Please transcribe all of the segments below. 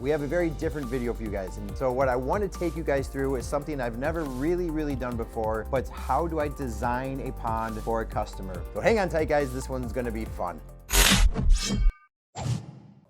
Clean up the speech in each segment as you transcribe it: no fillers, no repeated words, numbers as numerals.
we have a very different video for you guys. And so what I want to take you guys through is something I've never really done before, but how do I design a pond for a customer? So hang on tight, guys, this one's gonna be fun.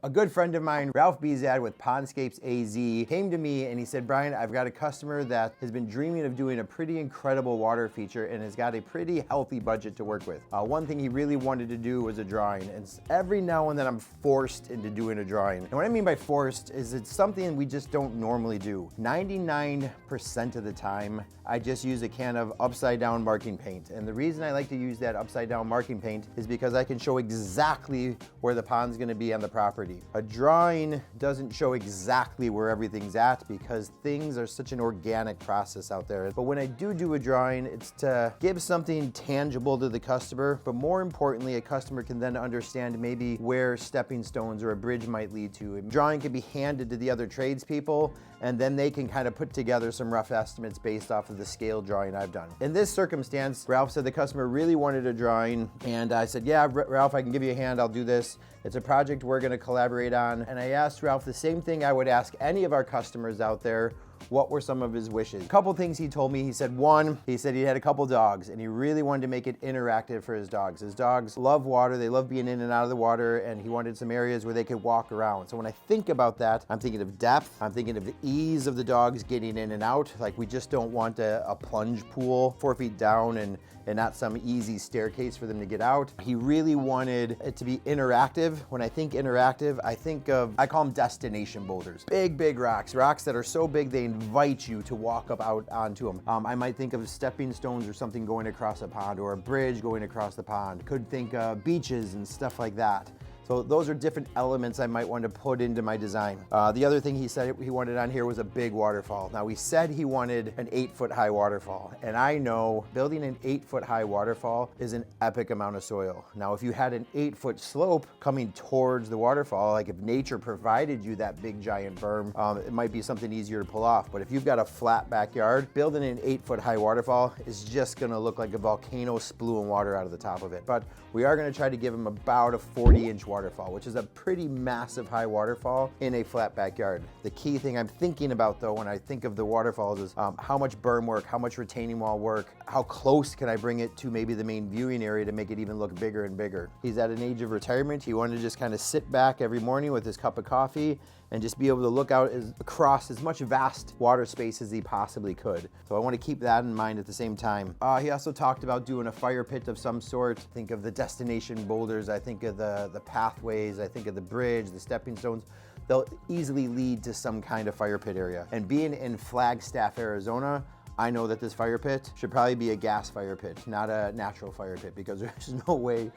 A good friend of mine, Ralph Bezad with Pondscapes AZ, came to me and he said, Brian, I've got a customer that has been dreaming of doing a pretty incredible water feature and has got a pretty healthy budget to work with. One thing he really wanted to do was a drawing, and every now and then I'm forced into doing a drawing. And what I mean by forced is it's something we just don't normally do. 99% of the time, I just use a can of upside down marking paint. And the reason I like to use that upside down marking paint is because I can show exactly where the pond's gonna be on the property. A drawing doesn't show exactly where everything's at because things are such an organic process out there. But when I do a drawing, it's to give something tangible to the customer, but more importantly, a customer can then understand maybe where stepping stones or a bridge might lead to. A drawing can be handed to the other tradespeople, and then they can kind of put together some rough estimates based off of the scale drawing I've done. In this circumstance, Ralph said the customer really wanted a drawing, and I said, yeah, Ralph, I can give you a hand, I'll do this. It's a project we're gonna collaborate on. And I asked Ralph the same thing I would ask any of our customers out there. What were some of his wishes? A couple things he told me. He said, one, he said he had a couple dogs and he really wanted to make it interactive for his dogs. His dogs love water, they love being in and out of the water, and he wanted some areas where they could walk around. So when I think about that, I'm thinking of depth, I'm thinking of the ease of the dogs getting in and out. Like, we just don't want a plunge pool 4 feet down and not some easy staircase for them to get out. He really wanted it to be interactive. When I think interactive, I call them destination boulders. Big rocks that are so big they invite you to walk up out onto them. I might think of stepping stones or something going across a pond, or a bridge going across the pond. Could think beaches and stuff like that. So those are different elements I might want to put into my design. The other thing he said he wanted on here was a big waterfall. Now, he said he wanted an 8-foot high waterfall, and I know building an 8-foot high waterfall is an epic amount of soil. Now, if you had an 8-foot slope coming towards the waterfall, like if nature provided you that big giant berm, it might be something easier to pull off. But if you've got a flat backyard, building an 8-foot high waterfall is just gonna look like a volcano spewing water out of the top of it. But we are gonna try to give him about a 40-inch waterfall, which is a pretty massive high waterfall in a flat backyard. The key thing I'm thinking about though when I think of the waterfalls is how much berm work, how much retaining wall work, how close can I bring it to maybe the main viewing area to make it even look bigger and bigger. He's at an age of retirement. He wanted to just kind of sit back every morning with his cup of coffee and just be able to look out across as much vast water space as he possibly could. So I want to keep that in mind at the same time. He also talked about doing a fire pit of some sort. Think of the destination boulders, I think of the pathways, I think of the bridge, the stepping stones. They'll easily lead to some kind of fire pit area. And being in Flagstaff, Arizona, I know that this fire pit should probably be a gas fire pit, not a natural fire pit, because there's no way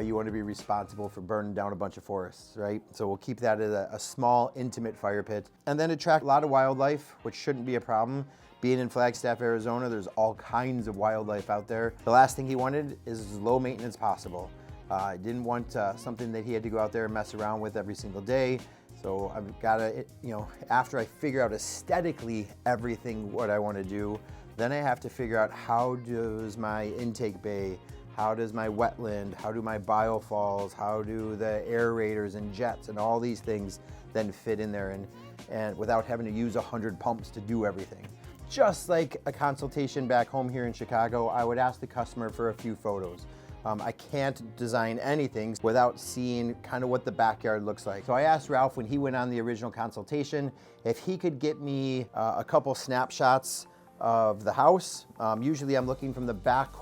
you want to be responsible for burning down a bunch of forests, right? So we'll keep that as a small, intimate fire pit. And then attract a lot of wildlife, which shouldn't be a problem. Being in Flagstaff, Arizona, there's all kinds of wildlife out there. The last thing he wanted is as low maintenance possible. I didn't want something that he had to go out there and mess around with every single day. So I've got to, after I figure out aesthetically everything what I want to do, then I have to figure out how does my intake bay, how does my wetland, how do my biofalls, how do the aerators and jets and all these things then fit in there and without having to use 100 pumps to do everything. Just like a consultation back home here in Chicago, I would ask the customer for a few photos. I can't design anything without seeing kind of what the backyard looks like. So I asked Ralph when he went on the original consultation if he could get me a couple snapshots of the house. Usually I'm looking from the back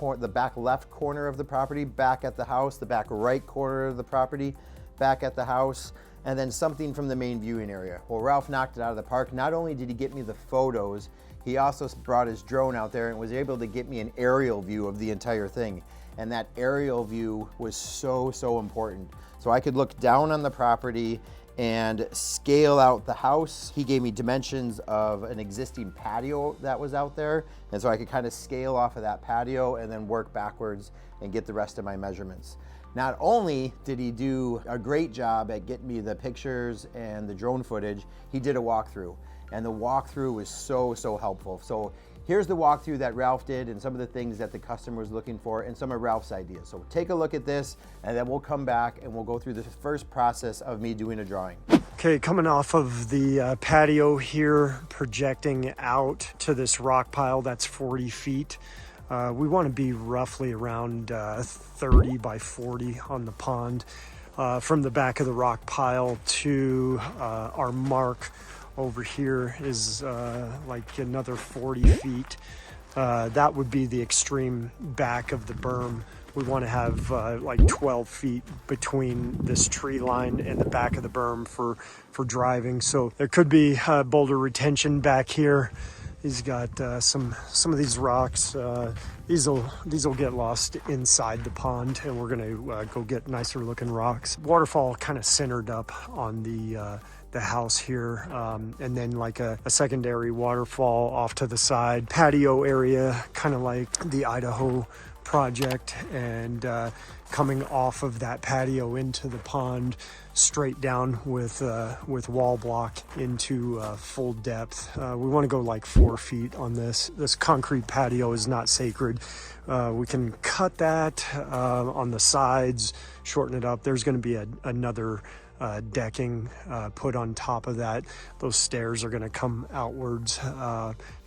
left corner of the property, back at the house, the back right corner of the property, back at the house, and then something from the main viewing area. Well, Ralph knocked it out of the park. Not only did he get me the photos, he also brought his drone out there and was able to get me an aerial view of the entire thing. And that aerial view was so important. So I could look down on the property and scale out the house. He gave me dimensions of an existing patio that was out there. And so I could kind of scale off of that patio and then work backwards and get the rest of my measurements. Not only did he do a great job at getting me the pictures and the drone footage, he did a walkthrough. And the walkthrough was so helpful. So here's the walkthrough that Ralph did and some of the things that the customer was looking for and some of Ralph's ideas. So take a look at this and then we'll come back and we'll go through the first process of me doing a drawing. Okay, coming off of the patio here, projecting out to this rock pile that's 40 feet. We want to be roughly around 30 by 40 on the pond. From the back of the rock pile to our mark over here is like another 40 feet. That would be the extreme back of the berm. We want to have like 12 feet between this tree line and the back of the berm for driving. So there could be boulder retention back here. He's got some of these rocks. These will get lost inside the pond, and we're gonna go get nicer looking rocks. Waterfall kind of centered up on the house here, and then like a secondary waterfall off to the side. Patio area, kind of like the Idaho project, and coming off of that patio into the pond, straight down with wall block into full depth. We want to go like 4 feet on this. This concrete patio is not sacred. We can cut that on the sides, shorten it up. There's going to be another decking put on top of that. Those stairs are going to come outwards,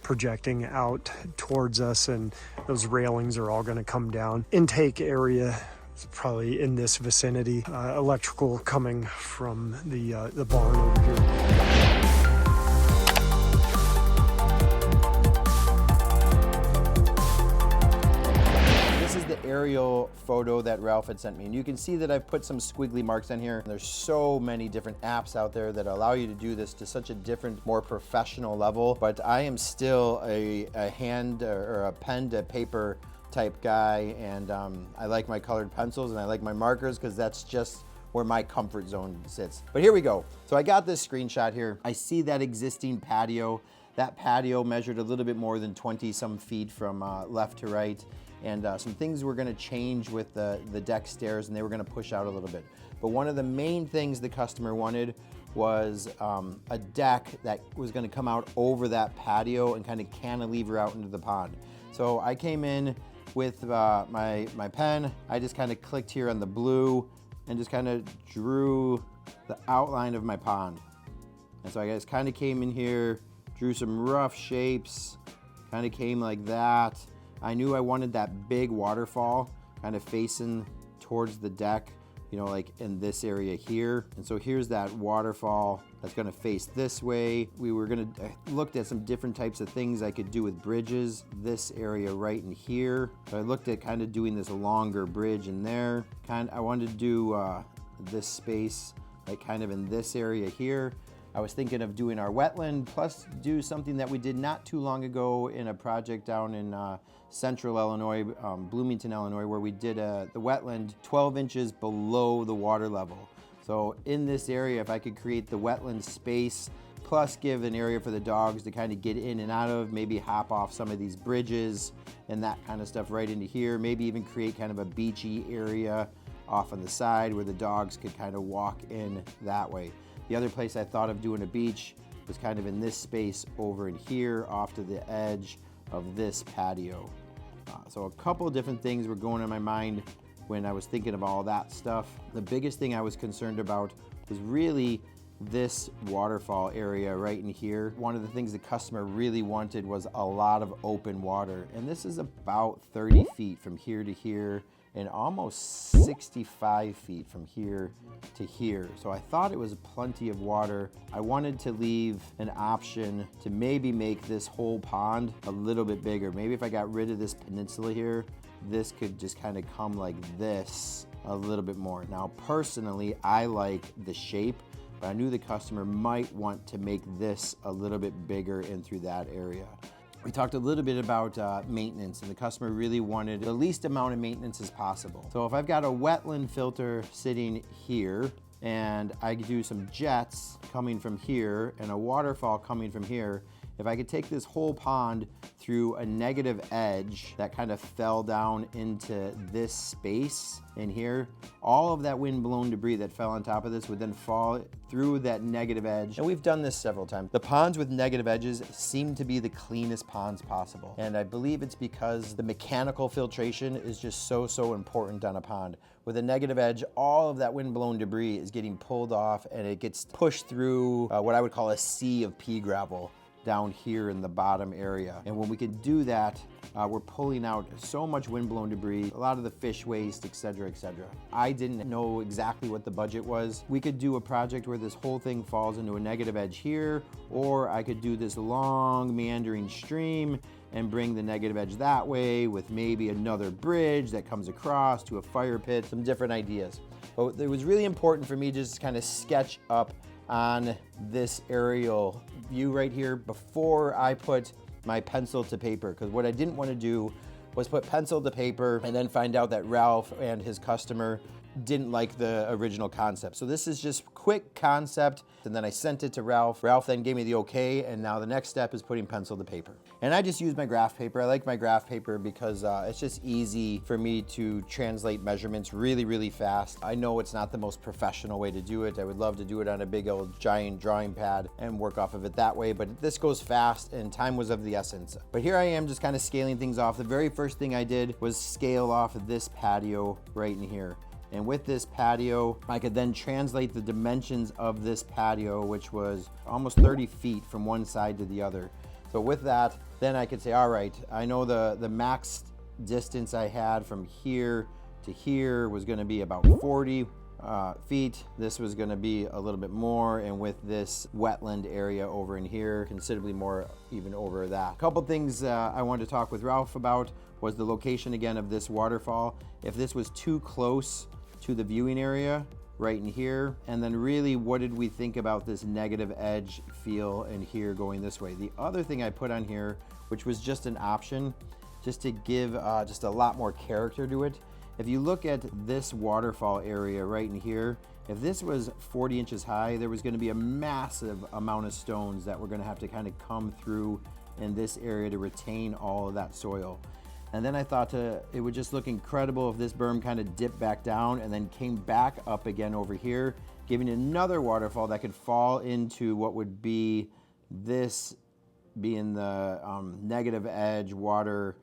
projecting out towards us, and those railings are all going to come down. Intake area is probably in this vicinity. Electrical coming from the barn over here. Aerial photo that Ralph had sent me, and you can see that I've put some squiggly marks on here. There's so many different apps out there that allow you to do this to such a different, more professional level, but I am still a hand or a pen to paper type guy, and I like my colored pencils and I like my markers because that's just where my comfort zone sits. But here we go. So I got this screenshot here. I see that existing patio. That patio measured a little bit more than 20 some feet from left to right. And some things were gonna change with the deck stairs, and they were gonna push out a little bit. But one of the main things the customer wanted was a deck that was gonna come out over that patio and kind of cantilever out into the pond. So I came in with my pen. I just kind of clicked here on the blue and just kind of drew the outline of my pond. And so I just kind of came in here, drew some rough shapes, kind of came like that. I knew I wanted that big waterfall kind of facing towards the deck, you know, like in this area here. And so here's that waterfall that's gonna face this way. I looked at some different types of things I could do with bridges. This area right in here. So I looked at kind of doing this longer bridge in there. I wanted to do this space like kind of in this area here. I was thinking of doing our wetland, plus do something that we did not too long ago in a project down in central Illinois, Bloomington, Illinois, where we did the wetland 12 inches below the water level. So in this area, if I could create the wetland space, plus give an area for the dogs to kind of get in and out of, maybe hop off some of these bridges and that kind of stuff right into here, maybe even create kind of a beachy area off on the side where the dogs could kind of walk in that way. The other place I thought of doing a beach was kind of in this space over in here off to the edge of this patio. So a couple of different things were going in my mind when I was thinking of all that stuff. The biggest thing I was concerned about was really this waterfall area right in here. One of the things the customer really wanted was a lot of open water. And this is about 30 feet from here to here and almost 65 feet from here to here. So I thought it was plenty of water. I wanted to leave an option to maybe make this whole pond a little bit bigger. Maybe if I got rid of this peninsula here, this could just kind of come like this a little bit more. Now, personally, I like the shape, but I knew the customer might want to make this a little bit bigger in through that area. We talked a little bit about maintenance, and the customer really wanted the least amount of maintenance as possible. So if I've got a wetland filter sitting here, and I could do some jets coming from here and a waterfall coming from here, if I could take this whole pond through a negative edge that kind of fell down into this space in here, all of that wind-blown debris that fell on top of this would then fall through that negative edge. And we've done this several times. The ponds with negative edges seem to be the cleanest ponds possible. And I believe it's because the mechanical filtration is just so important on a pond. with a negative edge, all of that windblown debris is getting pulled off and it gets pushed through what I would call a sea of pea gravel down here in the bottom area. And when we can do that, we're pulling out so much windblown debris, a lot of the fish waste, etc., etc. I didn't know exactly what the budget was. We could do a project where this whole thing falls into a negative edge here, or I could do this long meandering stream and bring the negative edge that way with maybe another bridge that comes across to a fire pit, some different ideas. But it was really important for me to just kind of sketch up on this aerial view right here before I put my pencil to paper, because what I didn't want to do was put pencil to paper and then find out that Ralph and his customer didn't like the original concept. So this is just quick concept, and then I sent it to Ralph. Ralph then gave me the okay, and now the next step is putting pencil to paper. And I just use my graph paper. I like my graph paper because it's just easy for me to translate measurements really, really fast. I know it's not the most professional way to do it. I would love to do it on a big old giant drawing pad and work off of it that way, but this goes fast and time was of the essence. But here I am just kind of scaling things off. The very first thing I did was scale off this patio right in here. And with this patio, I could then translate the dimensions of this patio, which was almost 30 feet from one side to the other. So with that, then I could say, all right, I know the max distance I had from here to here was gonna be about 40 feet. This was gonna be a little bit more, and with this wetland area over in here, considerably more even over that. A couple things I wanted to talk with Ralph about was the location again of this waterfall. If this was too close to the viewing area right in here, and then really what did we think about this negative edge feel in here going this way. The other thing I put on here, which was just an option, just to give just a lot more character to it. If you look at this waterfall area right in here, if this was 40 inches high, there was going to be a massive amount of stones that were going to have to kind of come through in this area to retain all of that soil. And then I thought it would just look incredible if this berm kind of dipped back down and then came back up again over here, giving another waterfall that could fall into what would be this being the negative edge water,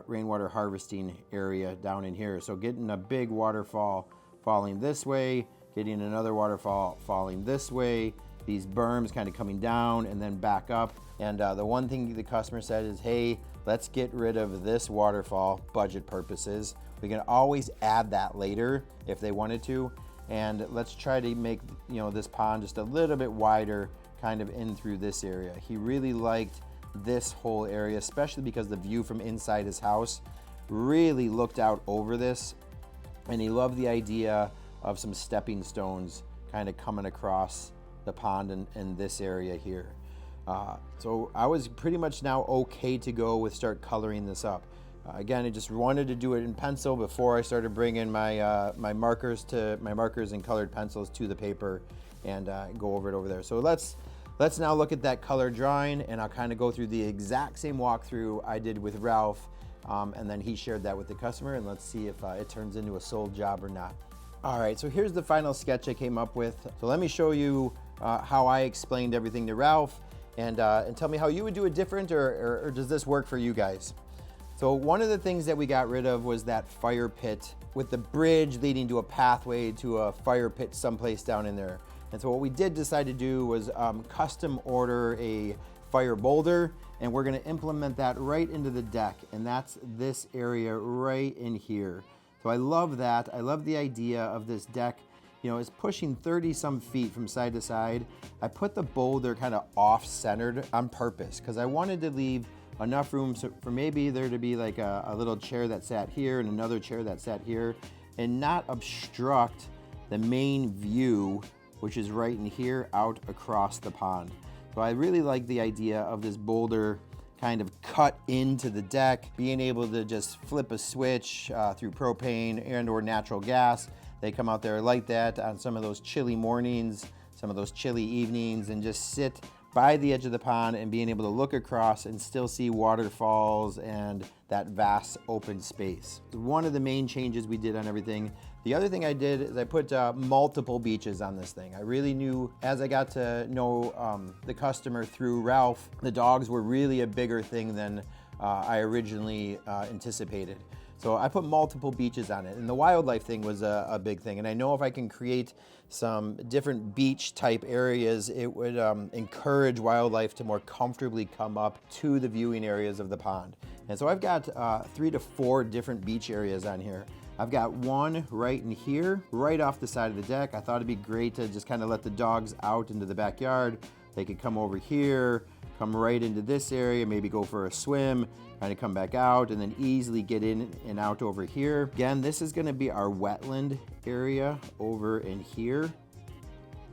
rainwater harvesting area down in here. So getting a big waterfall falling this way, getting another waterfall falling this way, these berms kind of coming down and then back up. And the one thing the customer said is, hey, let's get rid of this waterfall, budget purposes. We can always add that later if they wanted to. And let's try to make, you know, this pond just a little bit wider, kind of in through this area. He really liked this whole area, especially because the view from inside his house really looked out over this. And he loved the idea of some stepping stones kind of coming across the pond in this area here. So I was pretty much now okay to go with start coloring this up. Again, I just wanted to do it in pencil before I started bringing my my markers and colored pencils to the paper and go over it over there. So let's now look at that color drawing, and I'll kind of go through the exact same walkthrough I did with Ralph, and then he shared that with the customer, and let's see if it turns into a sold job or not. All right, so here's the final sketch I came up with. So let me show you how I explained everything to Ralph. And tell me how you would do it different, or does this work for you guys? So one of the things that we got rid of was that fire pit with the bridge leading to a pathway to a fire pit someplace down in there. And so what we did decide to do was custom order a fire boulder, and we're gonna implement that right into the deck, and that's this area right in here. So I love that. I love the idea of this deck. You know, it's pushing 30 some feet from side to side. I put the boulder kind of off-centered on purpose because I wanted to leave enough room for maybe there to be like a little chair that sat here and another chair that sat here, and not obstruct the main view, which is right in here out across the pond. So I really like the idea of this boulder kind of cut into the deck, being able to just flip a switch through propane and or natural gas. They come out there like that on some of those chilly mornings, some of those chilly evenings, and just sit by the edge of the pond and being able to look across and still see waterfalls and that vast open space. One of the main changes we did on everything. The other thing I did is I put multiple beaches on this thing. I really knew, as I got to know the customer through Ralph, the dogs were really a bigger thing than I originally anticipated. So I put multiple beaches on it, and the wildlife thing was a big thing. And I know if I can create some different beach type areas, it would encourage wildlife to more comfortably come up to the viewing areas of the pond. And so I've got 3 to 4 different beach areas on here. I've got one right in here, right off the side of the deck. I thought it'd be great to just kind of let the dogs out into the backyard. They could come over here, come right into this area, maybe go for a swim, kind of come back out, and then easily get in and out over here. Again, this is gonna be our wetland area over in here,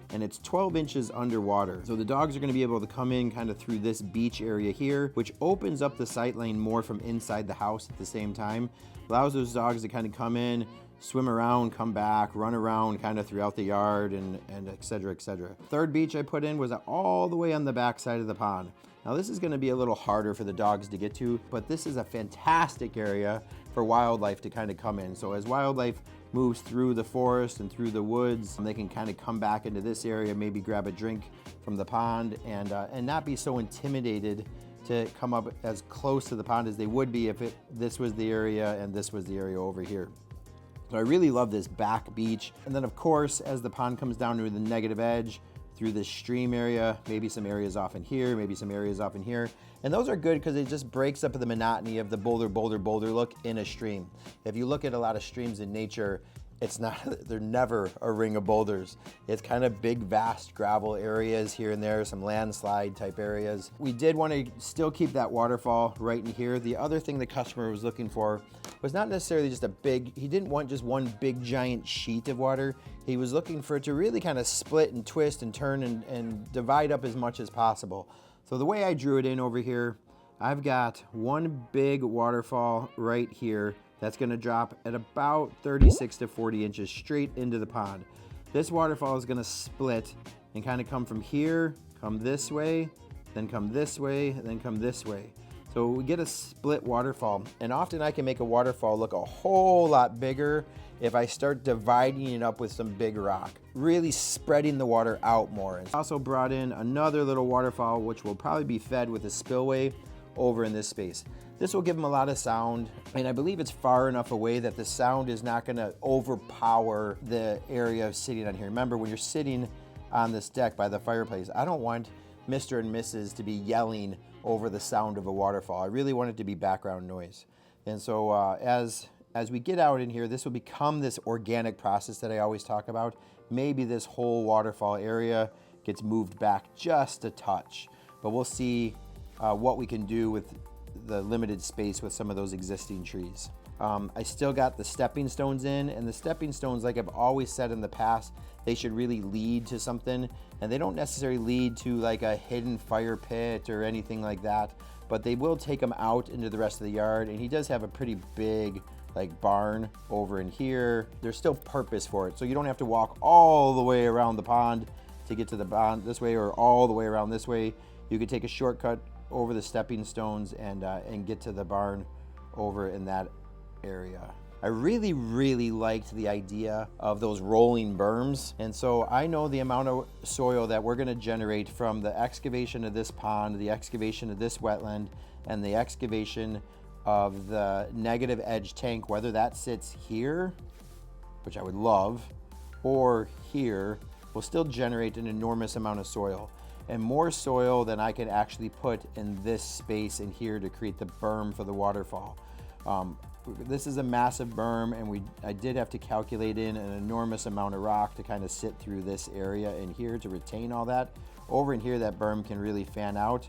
and it's 12 inches underwater. So the dogs are gonna be able to come in kind of through this beach area here, which opens up the sight lane more from inside the house at the same time. Allows those dogs to kind of come in, swim around, come back, run around kind of throughout the yard, and et cetera, et cetera. Third beach I put in was all the way on the back side of the pond. Now this is gonna be a little harder for the dogs to get to, but this is a fantastic area for wildlife to kind of come in. So as wildlife moves through the forest and through the woods, they can kind of come back into this area, maybe grab a drink from the pond, and not be so intimidated to come up as close to the pond as they would be if this was the area and this was the area over here. So I really love this back beach. And then of course, as the pond comes down to the negative edge, through this stream area, maybe some areas off in here, maybe some areas off in here. And those are good because it just breaks up the monotony of the boulder, boulder, boulder look in a stream. If you look at a lot of streams in nature, they're never a ring of boulders. It's kind of big, vast gravel areas here and there, some landslide type areas. We did want to still keep that waterfall right in here. The other thing the customer was looking for was not necessarily just he didn't want just one big giant sheet of water. He was looking for it to really kind of split and twist and turn and divide up as much as possible. So the way I drew it in over here, I've got one big waterfall right here that's gonna drop at about 36 to 40 inches straight into the pond. This waterfall is gonna split and kind of come from here, come this way, then come this way, then come this way. So we get a split waterfall, and often I can make a waterfall look a whole lot bigger if I start dividing it up with some big rock, really spreading the water out more. I also brought in another little waterfall, which will probably be fed with a spillway over in this space. This will give them a lot of sound, and I believe it's far enough away that the sound is not gonna overpower the area of sitting on here. Remember, when you're sitting on this deck by the fireplace, I don't want Mr. and Mrs. to be yelling over the sound of a waterfall. I really want it to be background noise. And so as we get out in here, this will become this organic process that I always talk about. Maybe this whole waterfall area gets moved back just a touch, but we'll see what we can do with the limited space with some of those existing trees. I still got the stepping stones in, and the stepping stones, like I've always said in the past, they should really lead to something, and they don't necessarily lead to like a hidden fire pit or anything like that, but they will take them out into the rest of the yard. And he does have a pretty big like barn over in here. There's still purpose for it, so you don't have to walk all the way around the pond to get to the pond this way, or all the way around this way. You could take a shortcut over the stepping stones and get to the barn over in that area. I really liked the idea of those rolling berms, and so I know the amount of soil that we're going to generate from the excavation of this pond, the excavation of this wetland, and the excavation of the negative edge tank, whether that sits here, which I would love, or here, will still generate an enormous amount of soil, and more soil than I can actually put in this space in here to create the berm for the waterfall. This is a massive berm, and I did have to calculate in an enormous amount of rock to kind of sit through this area in here to retain all that. Over in here, that berm can really fan out.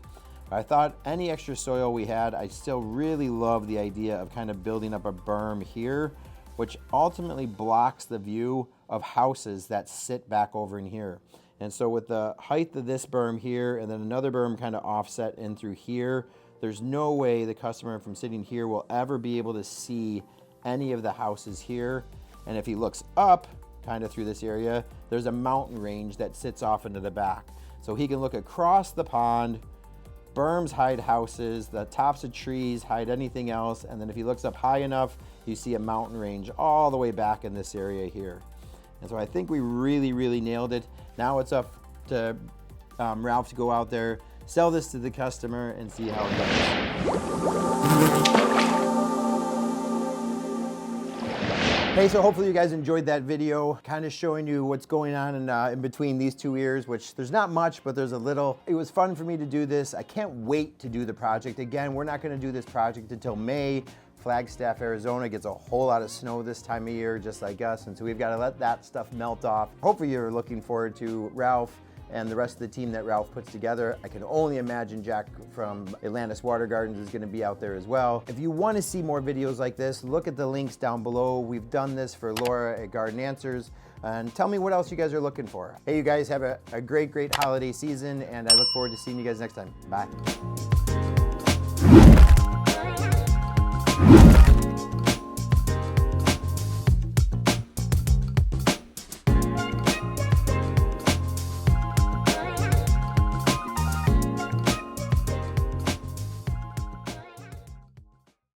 I thought any extra soil we had, I still really love the idea of kind of building up a berm here, which ultimately blocks the view of houses that sit back over in here. And so with the height of this berm here, and then another berm kind of offset in through here, there's no way the customer from sitting here will ever be able to see any of the houses here. And if he looks up kind of through this area, there's a mountain range that sits off into the back. So he can look across the pond. Berms hide houses, the tops of trees hide anything else, and then if he looks up high enough, you see a mountain range all the way back in this area here. And so I think we really nailed it. Now it's up to Ralph to go out there, sell this to the customer, and see how it goes. Hey, so hopefully you guys enjoyed that video, kind of showing you what's going on in between these two ears, which there's not much, but there's a little. It was fun for me to do this. I can't wait to do the project. Again, we're not gonna do this project until May. Flagstaff, Arizona gets a whole lot of snow this time of year, just like us, and so we've gotta let that stuff melt off. Hopefully you're looking forward to Ralph and the rest of the team that Ralph puts together. I can only imagine Jack from Atlantis Water Gardens is gonna be out there as well. If you wanna see more videos like this, look at the links down below. We've done this for Laura at Garden Answers, and tell me what else you guys are looking for. Hey, you guys have a great holiday season, and I look forward to seeing you guys next time. Bye.